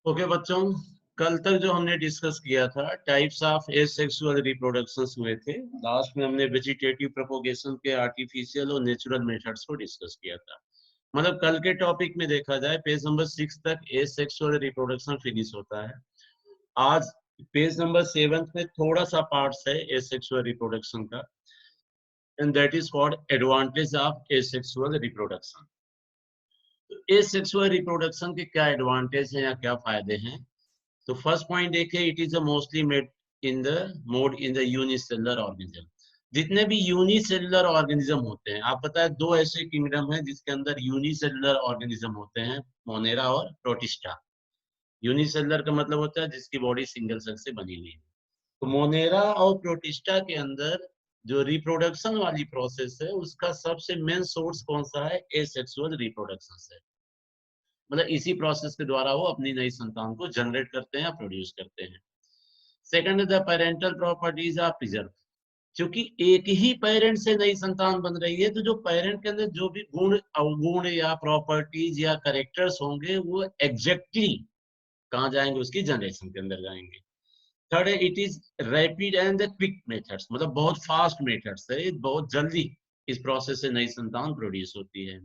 Okay बच्चों, कल तक जो हमने डिस्कस किया था टाइप्स ऑफ एसेक्सुअल रिप्रोडक्शंस हुए थे। लास्ट में हमने वेजिटेटिव प्रोपोगेशन के आर्टिफिशियल और नेचुरल मेथड्स को डिस्कस किया था। मतलब कल के टॉपिक में देखा जाए पेज नंबर 6 तक एसेक्सुअल रिप्रोडक्शन फिनिश होता है। आज पेज नंबर 7 में थोड़ा सा पार्ट्स है एसेक्सुअल रिप्रोडक्शन का, and that is called advantage of asexual reproduction. Asexual reproduction के क्या एडवांटेज हैं या क्या फायदे हैं? तो फर्स्ट पॉइंट देखिए, it is mostly made in the mode in the unicellular organism. जितने भी यूनिसेलुलर ऑर्गेनिज्म होते हैं, आप पता है दो ऐसे किंगडम हैं जिसके अंदर यूनिसेलुलर ऑर्गेनिज्म होते हैं, मोनेरा और प्रोटिस्टा। यूनिसेलुलर का मतलब होता है जिसकी बॉडी सिंगल सेल से बनी हुई है। तो मोनेरा और प्रोटिस्टा के अंदर जो रिप्रोडक्शन वाली प्रोसेस है उसका सबसे मेन सोर्स कौन सा है? एसेक्सुअल रिप्रोडक्शन है। मतलब इसी प्रोसेस के द्वारा वो अपनी नई संतान को जनरेट करते हैं या प्रोड्यूस करते हैं। Second, the parental properties are preserve. क्योंकि एक ही पेरेंट से नई संतान बन रही है, तो जो पेरेंट के अंदर जो भी गुण अवगुण या प्रॉपर्टीज या करेक्टर्स होंगे वो एग्जैक्टली कहाँ जाएंगे? उसकी जनरेशन के अंदर जाएंगे। थर्ड है, it is rapid and the quick methods. मतलब बहुत फास्ट मेथड्स है, बहुत जल्दी इस प्रोसेस से नई संतान प्रोड्यूस होती है।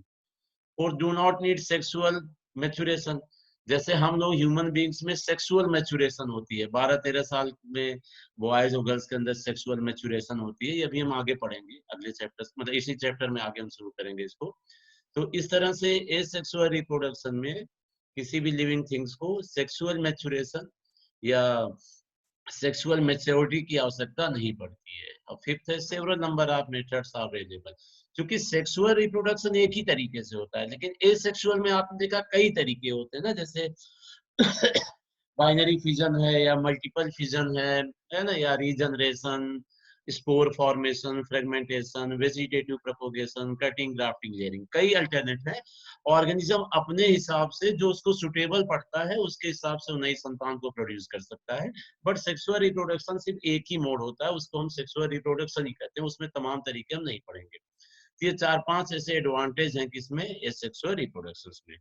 और do not need sexual maturation. जैसे हम लोग ह्यूमन बींग्स में सेक्सुअल मैच्योरेशन होती है, 12-13 साल में बॉयज और गर्ल्स के अंदर सेक्सुअल मैच्योरेशन होती है। ये भी हम आगे पढ़ेंगे अगले चैप्टर, मतलब इसी चैप्टर में आगे हम शुरू करेंगे इसको। तो इस तरह से एसेक्सुअल रिप्रोडक्शन में किसी भी लिविंग थिंग्स को सेक्सुअल मैच्योरेशन या सेक्सुअल मैच्योरिटी की आवश्यकता नहीं पड़ती है। और फिफ्थ है, several number of methods are available. क्योंकि सेक्सुअल रिप्रोडक्शन एक ही तरीके से होता है, लेकिन एसेक्सुअल में आपने देखा कई तरीके होते हैं ना, जैसे बाइनरी फिजन है या मल्टीपल फिजन है ना, या regeneration, spore formation, fragmentation, vegetative propagation, cutting, grafting, layering, कई अल्टरनेट है। ऑर्गेनिज्म अपने हिसाब से जो उसको सुटेबल पड़ता है उसके हिसाब से नई संतान को प्रोड्यूस कर सकता है। बट सेक्सुअल रिप्रोडक्शन सिर्फ एक ही मोड होता है, उसको हम सेक्सुअल रिप्रोडक्शन ही कहते हैं, उसमें तमाम तरीके हम नहीं पढ़ेंगे। ये 4-5 ऐसे एडवांटेज हैं किसमें? सेक्सुअल रिप्रोडक्शन में।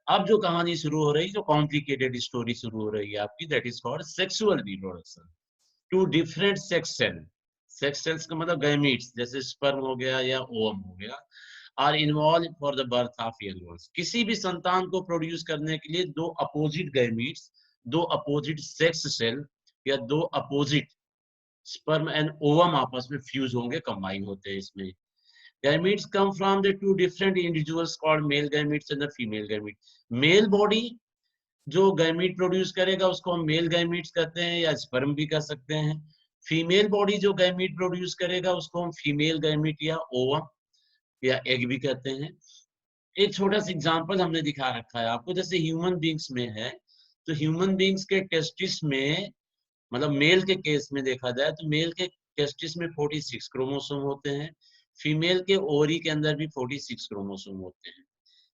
अब जो कहानी शुरू हो रही है, जो कॉम्प्लिकेटेड स्टोरी शुरू हो रही है आपकी, that is called sexual reproduction. Two different sex cell, sex cells का मतलब गैमीट्स, जैसे स्पर्म हो गया या ओवम हो गया, are involve for the birth of young ones. किसी भी संतान को प्रोड्यूस करने के लिए दो अपोजिट गैमीट्स, दो अपोजिट सेक्स सेल या दो अपोजिट स्पर्म एंड ओवम आपस में फ्यूज होंगे, कंबाइन होते हैं इसमें। Gametes come from the two different individuals called male gametes and the female gametes. Male body जो गैमीट प्रोड्यूस करेगा उसको हम मेल गैमीट्स कहते हैं या स्पर्म भी कह सकते हैं। फीमेल बॉडी जो गैमीट प्रोड्यूस करेगा उसको हम फीमेल गैमीट या ओवम या एग भी कहते हैं। एक छोटा सा एग्जांपल हमने दिखा रखा है आपको, जैसे ह्यूमन बींग्स में है, तो ह्यूमन बींग्स के टेस्टिस में, मतलब मेल के केस में देखा जाए तो मेल के टेस्टिस में 46 क्रोमोसोम होते हैं, फीमेल के ओवरी के अंदर भी 46 क्रोमोसोम होते हैं।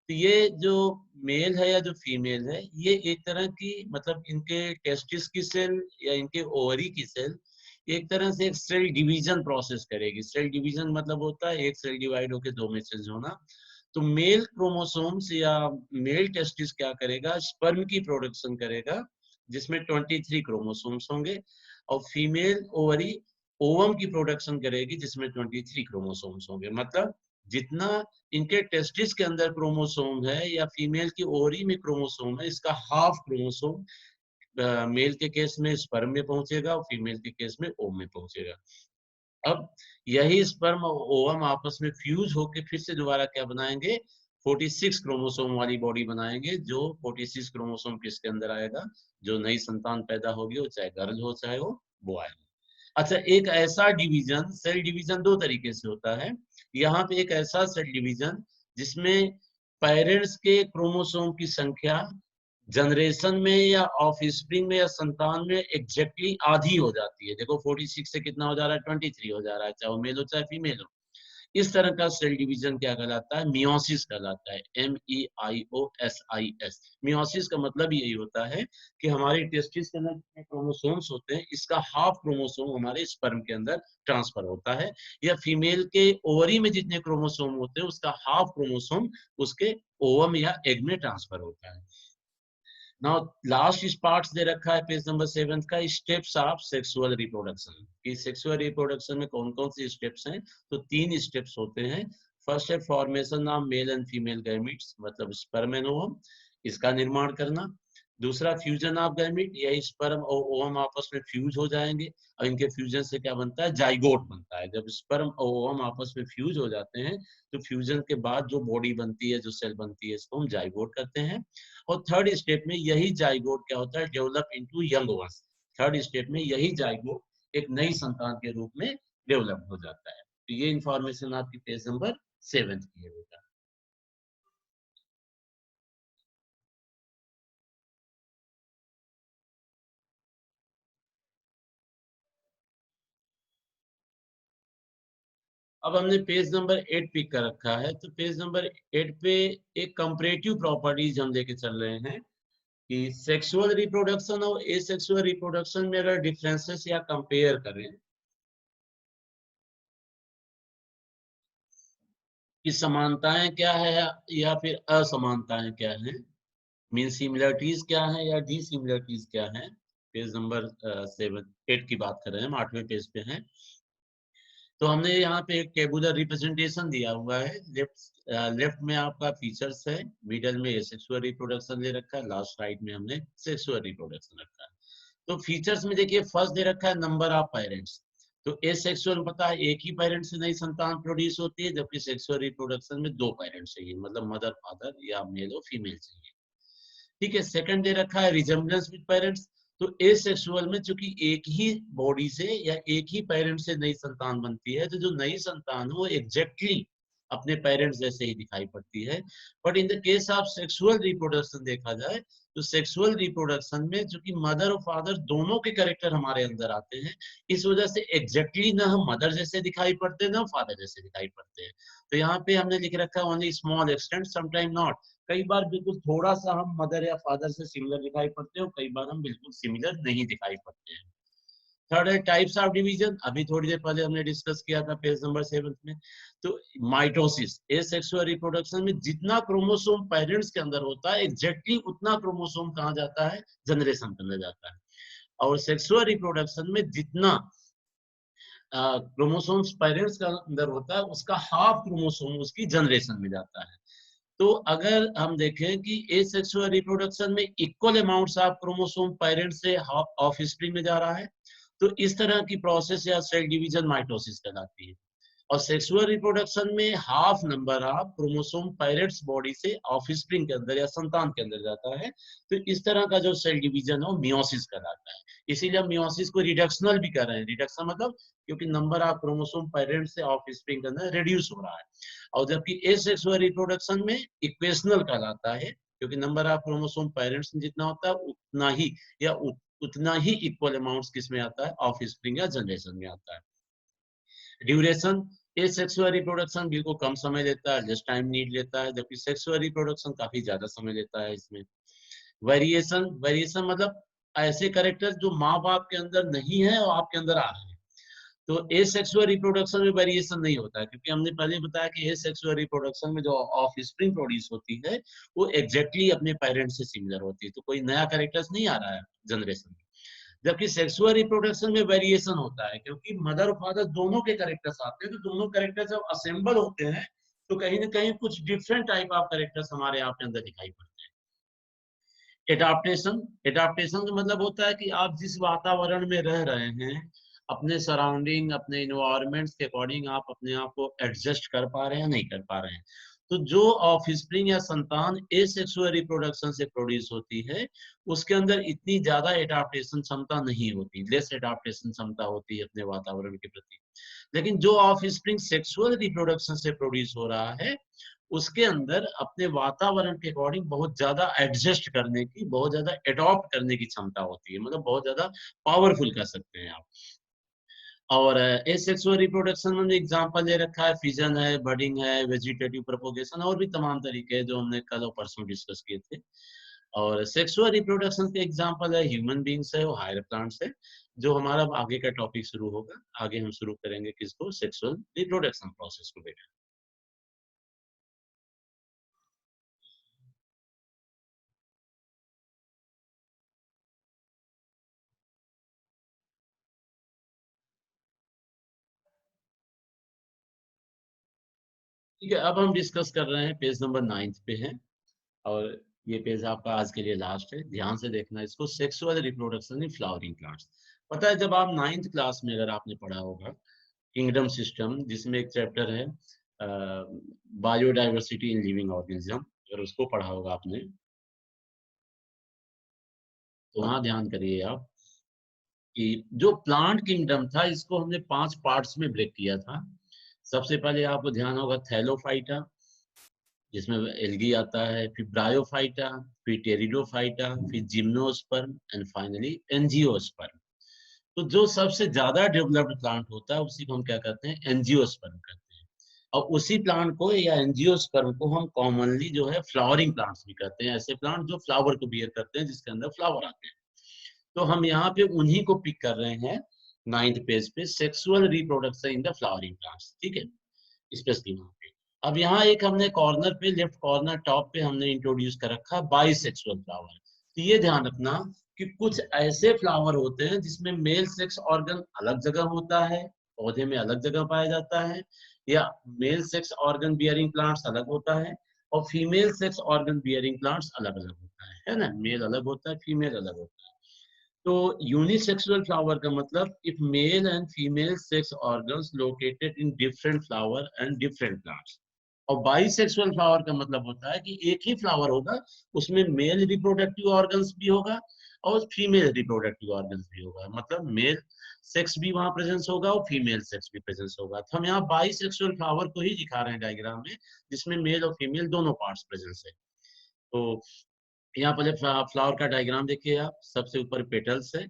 तो ये जो मेल है या जो फीमेल है, ये एक तरह की, मतलब इनके टेस्टिस की सेल या इनके ओवरी की सेल एक तरह से एक सेल डिवीजन प्रोसेस करेगी। सेल डिवीजन मतलब होता है एक सेल डिवाइड होकर दो में चेंज होना। तो मेल क्रोमोसोम्स या मेल टेस्टिस क्या करेगा? स्पर्म की प्रोडक्शन करेगा जिसमें 23 क्रोमोसोम्स होंगे, और फीमेल ओवरी ओवम की प्रोडक्शन करेगी जिसमें 23 क्रोमोसोम्स होंगे। मतलब जितना इनके टेस्टिस के अंदर क्रोमोसोम है या फीमेल की ओवरी में क्रोमोसोम है, इसका हाफ क्रोमोसोम मेल के केस में स्पर्म में पहुंचेगा और फीमेल के केस में ओवम में पहुंचेगा। अब यही स्पर्म और ओवम आपस में फ्यूज होके फिर से दोबारा क्या बनाएंगे? 46 क्रोमोसोम वाली बॉडी बनाएंगे। जो 46 क्रोमोसोम किसके अंदर आएगा? जो नई संतान पैदा होगी, वो चाहे गर्ल हो चाहे वो बॉय हो। अच्छा, एक ऐसा डिवीजन, सेल डिवीजन दो तरीके से होता है। यहाँ पे एक ऐसा सेल डिवीजन जिसमें पेरेंट्स के क्रोमोसोम की संख्या जनरेशन में या ऑफस्प्रिंग में या संतान में एग्जैक्टली आधी हो जाती है। देखो 46 से कितना हो जा रहा है? 23 हो जा रहा है, चाहे वो मेल हो चाहे फीमेल हो। इस तरह का सेल डिवीजन क्या कहलाता है? मियोसिस कहलाता है। MEIOSIS। मियोसिस का मतलब यही होता है कि हमारे टेस्टिस के अंदर जितने क्रोमोसोम्स होते हैं, इसका हाफ क्रोमोसोम हमारे स्पर्म के अंदर ट्रांसफर होता है, या फीमेल के ओवरी में जितने क्रोमोसोम होते हैं उसका हाफ क्रोमोसोम उसके ओवम या एग में ट्रांसफर होता है। नाउ लास्ट पार्ट्स दे रखा है पेज नंबर 7 का, स्टेप्स ऑफ सेक्सुअल रिप्रोडक्शन, कि सेक्सुअल रिप्रोडक्शन में कौन कौन सी स्टेप्स हैं। तो 3 स्टेप्स होते हैं। फर्स्ट है formation of male and female gametes, मतलब स्पर्म एंड ओवम, इसका निर्माण करना। दूसरा फ्यूजन ऑफ गैमीट, यह स्पर्म और ओवम आपस में फ्यूज हो जाएंगे और इनके फ्यूजन से क्या बनता है, जाइगोट बनता है। जब स्पर्म और ओवम आपस में फ्यूज हो जाते हैं तो फ्यूजन के बाद जो बॉडी बनती है, जो सेल बनती है, इसको हम जाइगोट करते हैं। और थर्ड स्टेप में यही जाइगोट क्या होता है, develop into young ones. Third step में यही जाइगोट एक नई संतान के रूप में डेवलप हो जाता है। तो ये इंफॉर्मेशन आपकी पेज नंबर 7 की है बेटा। अब हमने पेज नंबर 8 पिक कर रखा है, तो पेज नंबर 8 पे एक कंपैरेटिव प्रॉपर्टीज हम लेके चल रहे हैं कि सेक्सुअल रिप्रोडक्शन और एसेक्सुअल रिप्रोडक्शन में अगर डिफरेंसेस या कंपेयर करें कि समानताएं क्या है या फिर असमानताएं क्या है, मीन सिमिलरिटीज क्या है या डिसिमिलरिटीज क्या है। पेज नंबर 8 की बात कर रहे हैं, हम 8वें पेज पे हैं। तो हमने यहाँ पे एक टेबुलर रिप्रेजेंटेशन दिया हुआ है। लेफ्ट में आपका फीचर्स है, मिडल में सेक्सुअल रिप्रोडक्शन दे रखा है, लास्ट राइट में हमने सेक्सुअल रिप्रोडक्शन रखा है। तो फीचर्स में देखिए फर्स्ट दे रखा है नंबर ऑफ पेरेंट्स। तो एसेक्सुअल पता है एक ही पेरेंट से नई संतान प्रोड्यूस होती है, जबकि सेक्सुअल रिप्रोडक्शन में 2 पेरेंट्स चाहिए, मतलब मदर फादर या मेल और फीमेल चाहिए। ठीक है, सेकंड दे रखा है रिजेम्बलेंस विद पेरेंट्स। तो एसेक्सुअल में चूंकि एक ही बॉडी से या एक ही पेरेंट से नई संतान बनती है, तो जो नई संतान है वो एग्जैक्टली अपने पेरेंट्स जैसे ही दिखाई पड़ती है। But in the case of sexual reproduction देखा जाए तो सेक्सुअल रिप्रोडक्शन में चूंकि मदर और फादर दोनों के कैरेक्टर हमारे अंदर आते हैं, इस वजह से एग्जैक्टली ना हम मदर जैसे दिखाई पड़ते हैं ना फादर जैसे दिखाई पड़ते हैं। तो यहाँ पे हमने लिख रखा है only small extent, sometime not. कई बार बिल्कुल थोड़ा सा हम मदर या फादर से सिमिलर दिखाई पड़ते हैं और कई बार हम बिल्कुल सिमिलर नहीं दिखाई पड़ते हैं। थर्ड है टाइप्स ऑफ डिवीजन, अभी थोड़ी देर पहले हमने डिस्कस किया था पेज नंबर 7 में। तो माइटोसिस, एसेक्सुअल रिप्रोडक्शन में जितना क्रोमोसोम पेरेंट्स के अंदर होता है एग्जैक्टली उतना क्रोमोसोम कहाँ जाता है, जनरेशन के अंदर जाता है। और सेक्सुअल रिप्रोडक्शन में जितना क्रोमोसोम्स पेरेंट्स के अंदर होता है उसका हाफ क्रोमोसोम उसकी जनरेशन में जाता है। तो अगर हम देखें कि एसेक्सुअल रिप्रोडक्शन में equal amounts of chromosome parent से ऑफ स्प्रिंग में जा रहा है, तो इस तरह की प्रोसेस या सेल डिवीजन माइटोसिस कहलाती है। और सेक्सुअल रिप्रोडक्शन में half number of chromosome parents body से ऑफस्प्रिंग के अंदर या संतान के अंदर जाता है। तो इस तरह का जो सेल डिवीजन है वो मियोसिस कहलाता है। इसीलिए हम मियोसिस को रिडक्शनल भी कर रहे हैं। रिडक्शन मतलब क्योंकि नंबर ऑफ क्रोमोसोम पेरेंट्स से ऑफस्प्रिंग के अंदर रिड्यूस हो रहा है। और जबकि एसेक्सुअल रिप्रोडक्शन में इक्वेशनल कहलाता है, क्योंकि नंबर ऑफ क्रोमोसोम पेरेंट्स में जितना होता है उतना ही या उतना ही इक्वल अमाउंट्स किसमें आता है, ऑफस्प्रिंग या जनरेशन में आता है। ड्यूरेशन, एसेक्सुअल रिप्रोडक्शन बिल्कुल कम समय लेता है, लेस टाइम नीड लेता है, जबकि सेक्सुअल रिप्रोडक्शन काफी ज्यादा समय लेता है इसमें। वेरिएशन, वेरिएशन मतलब ऐसे कैरेक्टर जो माँ बाप के अंदर नहीं है और आपके अंदर आ रहे हैं। तो एसेक्सुअल रिप्रोडक्शन में वेरिएशन नहीं होता है, क्योंकि हमने पहले बताया कि एसेक्सुअल रिप्रोडक्शन में जो ऑफ स्प्रिंग प्रोड्यूस होती है वो एग्जैक्टली अपने पेरेंट्स से सिमिलर होती है, तो कोई नया कैरेक्टर्स नहीं आ रहा है जनरेशन में। जबकि सेक्सुअल रिप्रोडक्शन में वेरिएशन होता है, क्योंकि मदर और फादर दोनों के कैरेक्टर्स आते हैं, तो दोनों कैरेक्टर्स जब असेंबल होते हैं तो कहीं ना कहीं कुछ डिफरेंट टाइप ऑफ कैरेक्टर्स हमारे आप के अंदर दिखाई पड़ते हैं। एडाप्टेशन, एडाप्टेशन का मतलब होता है कि आप जिस वातावरण में रह रहे हैं, अपने सराउंडिंग अपने इन्वायरमेंट्स के अकॉर्डिंग आप अपने आप को एडजस्ट कर पा रहे हैं या नहीं कर पा रहे हैं। तो जो ऑफस्प्रिंग या संतान एसेक्सुअल रिप्रोडक्शन से प्रोड्यूस होती है उसके अंदर इतनी ज्यादा एडाप्टेशन क्षमता नहीं होती, लेस एडाप्टेशन क्षमता होती है अपने वातावरण के प्रति। लेकिन जो ऑफस्प्रिंग सेक्सुअल रिप्रोडक्शन से प्रोड्यूस हो रहा है उसके अंदर अपने वातावरण के अकॉर्डिंग बहुत ज्यादा एडजस्ट करने की, बहुत ज्यादा एडॉप्ट करने की क्षमता होती है, मतलब बहुत ज्यादा पावरफुल कह सकते हैं आप। और एसेक्सुअल रिप्रोडक्शन में एग्जांपल दे रखा है, फिजन है, बडिंग है, वेजिटेटिव प्रोपोगेशन और भी तमाम तरीके हैं जो हमने कल और परसों डिस्कस किए थे। और सेक्सुअल रिप्रोडक्शन के एग्जांपल है ह्यूमन बींग्स है और हायर प्लांट्स है, जो हमारा आगे का टॉपिक शुरू होगा। आगे हम शुरू करेंगे किसको, सेक्सुअल रिप्रोडक्शन प्रोसेस को बेटा। ठीक है, अब हम डिस्कस कर रहे हैं, पेज नंबर 9 पे है, और ये पेज आपका आज के लिए लास्ट है। ध्यान से देखना इसको, sexual reproduction in flowering plants. पता है, जब आप 9th क्लास में अगर आपने पढ़ा होगा किंगडम सिस्टम, जिसमें एक चैप्टर है बायोडाइवर्सिटी इन लिविंग ऑर्गेनिज्म, अगर उसको पढ़ा होगा आपने, तो वहाँ ध्यान करिए आप कि जो प्लांट किंगडम था, इसको हमने 5 पार्ट्स में ब्रेक किया था। सबसे पहले आपको ध्यान होगा थैलोफाइटा, जिसमें एल्गी आता है, फिर ब्रायोफाइटा, फिर टेरिडोफाइटा, फिर जिम्नोस्पर्म एंड फाइनली एंजियोस्पर्म। तो जो सबसे ज्यादा डेवलप्ड प्लांट होता है उसी को हम क्या कहते हैं, एंजियोस्पर्म कहते हैं। और उसी प्लांट को या एंजियोस्पर्म को हम कॉमनली जो है फ्लावरिंग प्लांट्स भी कहते हैं, ऐसे प्लांट जो फ्लावर को बियर करते हैं, जिसके अंदर फ्लावर आते हैं। तो हम यहाँ पे उन्हीं को पिक कर रहे हैं 9th पेज पे, sexual reproduction in the flowering plants. ठीक है, स्पेशली वहाँ पे। अब यहाँ एक हमने कॉर्नर पे, लेफ्ट कॉर्नर टॉप पे हमने इंट्रोड्यूस कर रखा बाइसेक्सुअल फ्लावर। तो ये ध्यान रखना कि कुछ ऐसे फ्लावर होते हैं जिसमें मेल सेक्स ऑर्गन अलग जगह होता है, पौधे में अलग जगह पाया जाता है, या male sex organ bearing plants अलग होता है, और female sex organ bearing plants अलग अलग होता है ना, मेल अलग होता है, फीमेल अलग होता है। तो यूनिसेक्सुअल फ्लावर का मतलब if mail and female sex organs located in different flower and different plants. और बाइसेक्सुअल फ्लावर का मतलब होता है कि एक ही फ्लावर होगा, उसमें मेल रिप्रोडक्टिव ऑर्गन्स भी होगा और फीमेल रिप्रोडक्टिव ऑर्गन्स भी होगा, मतलब मेल सेक्स भी वहां प्रेजेंस होगा और फीमेल सेक्स भी प्रेजेंस होगा। तो हम यहाँ बाइसेक्सुअल फ्लावर को ही दिखा रहे हैं डायग्राम में, जिसमें मेल और फीमेल दोनों पार्ट्स प्रेजेंस है। तो यहाँ पहले फ्लावर का डायग्राम देखिए आप, सबसे ऊपर पेटल्स है,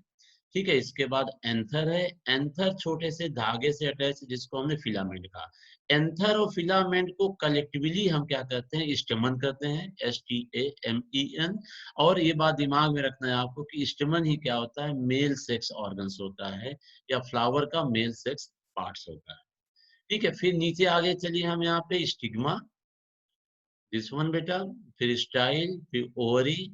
ठीक है, इसके बाद एंथर है, एंथर छोटे से धागे से अटैच, जिसको हमने फिलामेंट कहा। एंथर और फिलामेंट को कलेक्टिवली हम क्या कहते हैं, स्टेमन कहते हैं, STAMEN। और ये बात दिमाग में रखना है आपको कि स्टेमन ही क्या होता है, मेल सेक्स ऑर्गन्स होता है, या फ्लावर का मेल सेक्स पार्ट्स होता है। ठीक है, फिर नीचे आगे चलिए, हम यहाँ पे स्टिग्मा, दिस वन बेटा, फिर स्टाइल, फिर ओवरी,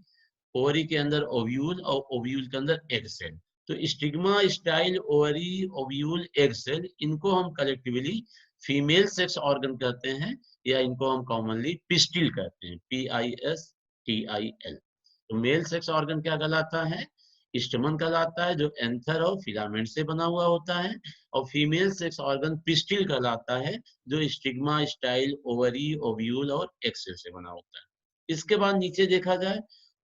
ओवरी के अंदर ओव्यूल, और ओव्यूल के अंदर एग सेल। तो stigma, style, ovary, ovule, egg cell, इनको हम कलेक्टिवली फीमेल सेक्स ऑर्गन कहते हैं, या इनको हम कॉमनली पिस्टिल कहते हैं, PISTIL। तो मेल सेक्स ऑर्गन क्या कहलाता है, स्टमन कहलाता है, जो एंथर और फिलामेंट से बना हुआ होता है। और फीमेल सेक्स ऑर्गन पिस्टिल कहलाता है, जो स्टिग्मा, स्टाइल, ओवरी, ओव्यूल और एग सेल से बना होता है। इसके बाद नीचे देखा जाए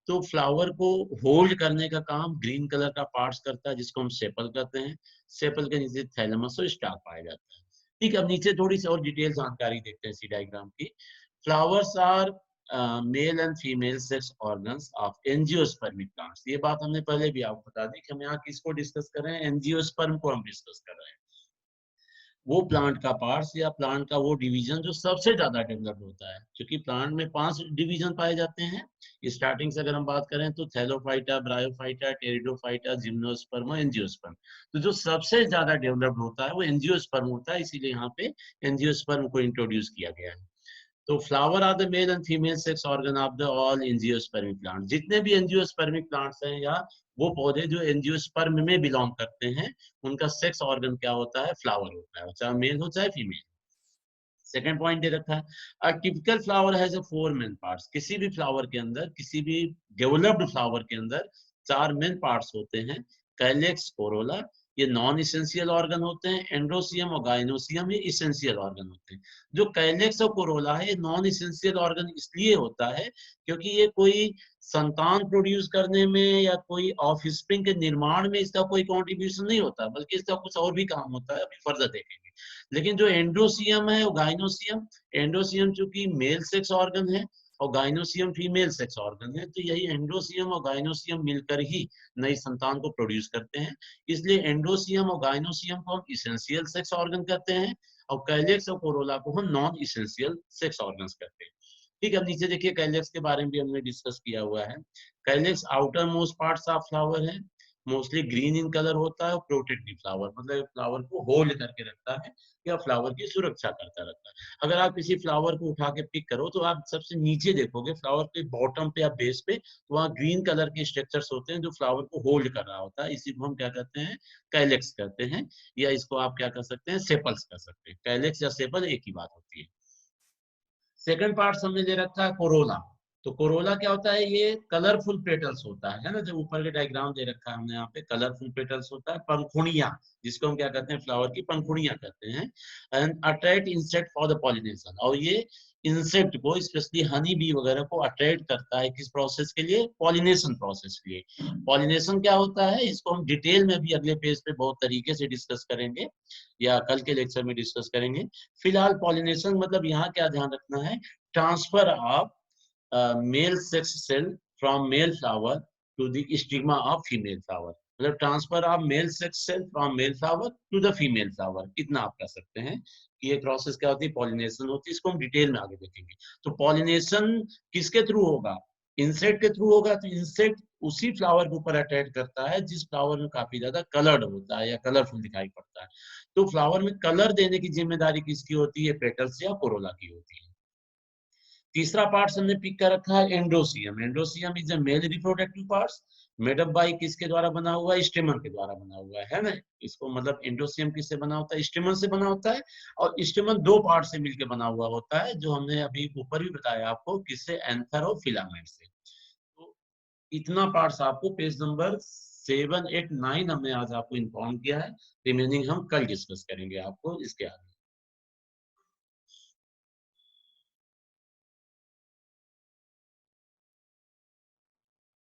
तो फ्लावर को होल्ड करने का काम ग्रीन कलर का पार्ट्स करता है, जिसको हम सेपल कहते हैं। सेपल के नीचे थैलेमस और स्टाक पाया जाता है। ठीक है, अब नीचे थोड़ी सी और डिटेल जानकारी देखते हैं इसी डायग्राम की। Flowers are male and female sex organs of angiospermic plants. ये बात हमने पहले भी आपको बता दी कि हम यहाँ किसको डिस्कस कर रहे हैं, एंजियोस्पर्म को हम डिस्कस कर रहे हैं। वो प्लांट का पार्ट्स या प्लांट का वो डिवीजन जो सबसे ज्यादा डेवलप होता है, क्योंकि प्लांट में 5 डिवीजन पाए जाते हैं। स्टार्टिंग से अगर हम बात करें तो थैलोफाइटा, ब्रायोफाइटा, टेरिडोफाइटा, जिम्नोस्पर्म और एंजियोस्पर्म। तो जो सबसे ज्यादा डेवलप्ड होता है वो एंजियोस्पर्म होता है, इसीलिए यहाँ पे एंजियोस्पर्म को इंट्रोड्यूस किया गया है। तो flower are the male and female sex organ of the all angiospermic plant. जितने भी एंजियोस्पर्मिक प्लांट्स हैं, या वो पौधे जो एंजियोस्पर्म में बिलोंग करते हैं, उनका सेक्स ऑर्गन क्या होता है, फ्लावर होता है, चाहे मेल हो चाहे फीमेल। सेकेंड पॉइंट दे रखा है, a typical flower has a 4 main parts. किसी भी फ्लावर के अंदर, किसी भी डेवलप्ड फ्लावर के अंदर 4 मेन पार्ट्स होते हैं। कैलेक्स, कोरोला, ये नॉन इसेंशियल ऑर्गन होते हैं। एंड्रोसियम और गाइनोसियम ये इसेंशियल ऑर्गन होते हैं। जो कैलेक्स और कोरोला है, नॉन इसेंशियल ऑर्गन इसलिए होता है क्योंकि ये कोई संतान प्रोड्यूस करने में या कोई ऑफस्प्रिंग के निर्माण में इसका कोई कंट्रीब्यूशन नहीं होता, बल्कि इसका कुछ और भी काम होता है, अभी फर्दर देखेंगे। लेकिन जो एंड्रोसियम है और गाइनोसियम, एंड्रोसियम चूंकि मेल सेक्स ऑर्गन है और गाइनोसियम फीमेल सेक्स ऑर्गन है, तो यही एंड्रोसियम और गाइनोसियम मिलकर ही नई संतान को प्रोड्यूस करते हैं। इसलिए एंड्रोसियम और गाइनोसियम को हम इसेंशियल सेक्स ऑर्गन कहते हैं, और कैलेक्स और कोरोला को हम नॉन इसेंशियल सेक्स ऑर्गन्स कहते हैं। ठीक है, अब नीचे देखिए, कैलेक्स के बारे में भी हमने डिस्कस किया हुआ है। Calyx outer most parts of flower है, मोस्टली ग्रीन इन कलर होता है, प्रोटेक्टिव फ्लावर, मतलब फ्लावर को होल्ड करके रखता है या फ्लावर की सुरक्षा करता रहता है। अगर आप किसी फ्लावर को उठा के पिक करो तो आप सबसे नीचे देखोगे फ्लावर के बॉटम पे या बेस पे, तो वहाँ ग्रीन कलर के स्ट्रक्चर्स होते हैं जो फ्लावर को होल्ड कर रहा होता है। इसी को हम क्या कहते हैं, कैलेक्स कहते हैं, या इसको आप क्या कर सकते हैं, सेपल्स कर सकते हैं। कैलेक्स या सेपल एक ही बात होती है। सेकंड पार्ट हमने दे रखा है कोरोला। तो कोरोला क्या होता है, ये कलरफुल पेटल्स होता है ना, जो ऊपर के डायग्राम दे रखा है हमने यहाँ पे, कलरफुल पेटल्स होता है, पंखुड़ियां, जिसको हम क्या कहते हैं, फ्लावर की पंखुड़ियां कहते हैं। And attract insect for the pollination, और ये इंसेक्ट को, स्पेशली हनी बी वगैरह को अट्रैक्ट करता है, किस प्रोसेस के लिए, पॉलिनेशन प्रोसेस के लिए। पॉलिनेशन क्या होता है, इसको हम डिटेल में भी अगले पेज पे बहुत तरीके से डिस्कस करेंगे, या कल के लेक्चर में डिस्कस करेंगे। फिलहाल पॉलिनेशन मतलब यहाँ क्या ध्यान रखना है, transfer of male sex cell from male flower to the stigma of female flower, मतलब transfer of male sex cell from male flower to the female flower, इतना आप कर सकते हैं कि ये प्रोसेस क्या होती है, पॉलिनेशन होती है। इसको हम डिटेल में आगे देखेंगे। तो पॉलिनेशन किसके थ्रू होगा, इंसेक्ट के थ्रू होगा। तो इंसेक्ट उसी फ्लावर के ऊपर अटैक करता है जिस फ्लावर में काफी ज्यादा कलर्ड होता है या कलरफुल दिखाई पड़ता है। तो फ्लावर में कलर देने की जिम्मेदारी किसकी होती है, पेटल्स या कोरोला की होती है। तीसरा पार्ट हमने पिक कर रखा है एंडोसियम। एंडोसियम is a male reproductive parts, made up by किसके द्वारा बना हुआ है, स्टेमन के द्वारा बना हुआ है ना। इसको मतलब एंडोसियम किससे बना होता है, स्टेमन से बना होता है। और स्टेमन दो पार्ट से मिलकर बना हुआ होता है, जो हमने अभी ऊपर भी बताया आपको, किससे, एंथर और फिलामेंट से। तो इतना पार्ट्स आपको पेज नंबर 7, 8, 9 हमने आज आपको इन्फॉर्म किया है। रिमेनिंग हम कल डिस्कस करेंगे आपको इसके आगे।